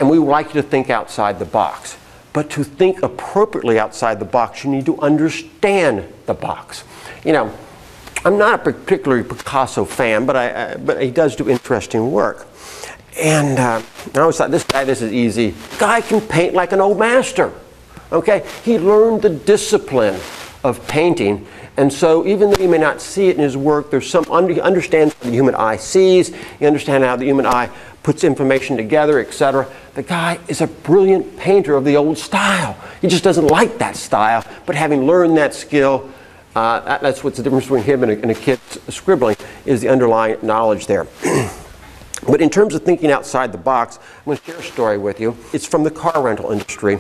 And we would like you to think outside the box. But to think appropriately outside the box, you need to understand the box. You know, I'm not a particularly Picasso fan, but he does do interesting work. And I always thought, this is easy. Guy can paint like an old master. Okay? He learned the discipline of painting. And so even though you may not see it in his work, there's some understands what the human eye sees. You understand how the human eye puts information together, etc. The guy is a brilliant painter of the old style. He just doesn't like that style. But having learned that skill, that's what's the difference between him and a kid scribbling, is the underlying knowledge there. But in terms of thinking outside the box, I'm going to share a story with you. It's from the car rental industry.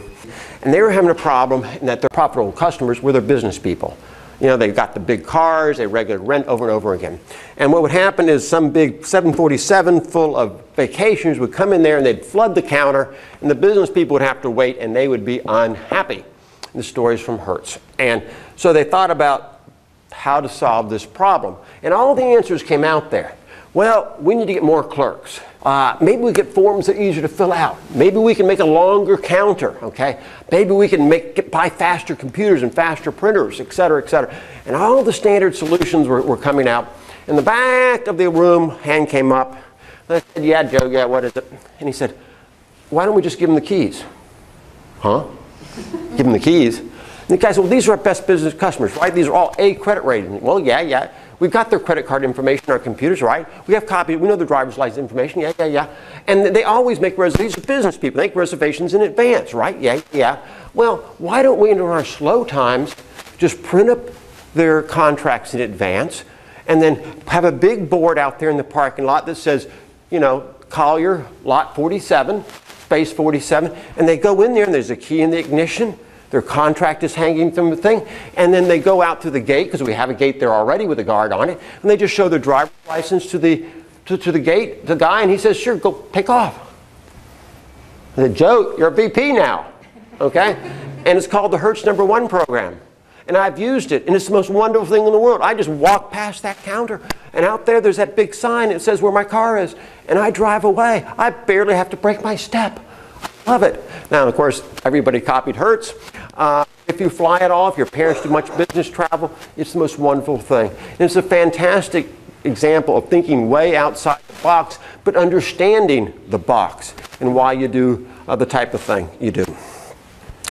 And they were having a problem in that their profitable customers were their business people. You know, they got the big cars, they regularly rent over and over again. And what would happen is some big 747 full of vacationers would come in there and they'd flood the counter, and the business people would have to wait, and they would be unhappy. The story's from Hertz. And so they thought about how to solve this problem. And all the answers came out there. Well, we need to get more clerks. Maybe we get forms that are easier to fill out. Maybe we can make a longer counter, okay? Maybe we can buy faster computers and faster printers, et cetera, et cetera. And all the standard solutions were coming out. In the back of the room, hand came up. I said, yeah, Joe, yeah, what is it? And he said, why don't we just give them the keys? Huh? Give them the keys? And the guy said, well, these are our best business customers, right? These are all A credit rating. Well, yeah. We've got their credit card information on our computers, right? We have copies. We know their driver's license information. Yeah. And they always make reservations. These are business people. They make reservations in advance, right? Yeah. Well, why don't we, in our slow times, just print up their contracts in advance and then have a big board out there in the parking lot that says, you know, Collier, lot 47, space 47. And they go in there and there's a key in the ignition. Their contract is hanging from the thing, and then they go out to the gate, because we have a gate there already with a guard on it, and they just show their driver's license to the gate, the guy, and he says, sure, go take off. I said, Joe, you're a VP now, okay? And it's called the Hertz #1 program. And I've used it, and it's the most wonderful thing in the world. I just walk past that counter, and out there's that big sign that says where my car is, and I drive away. I barely have to break my step. Love it. Now, of course, everybody copied Hertz. If you fly at all, if your parents do much business travel, it's the most wonderful thing. And it's a fantastic example of thinking way outside the box, but understanding the box and why you do the type of thing you do.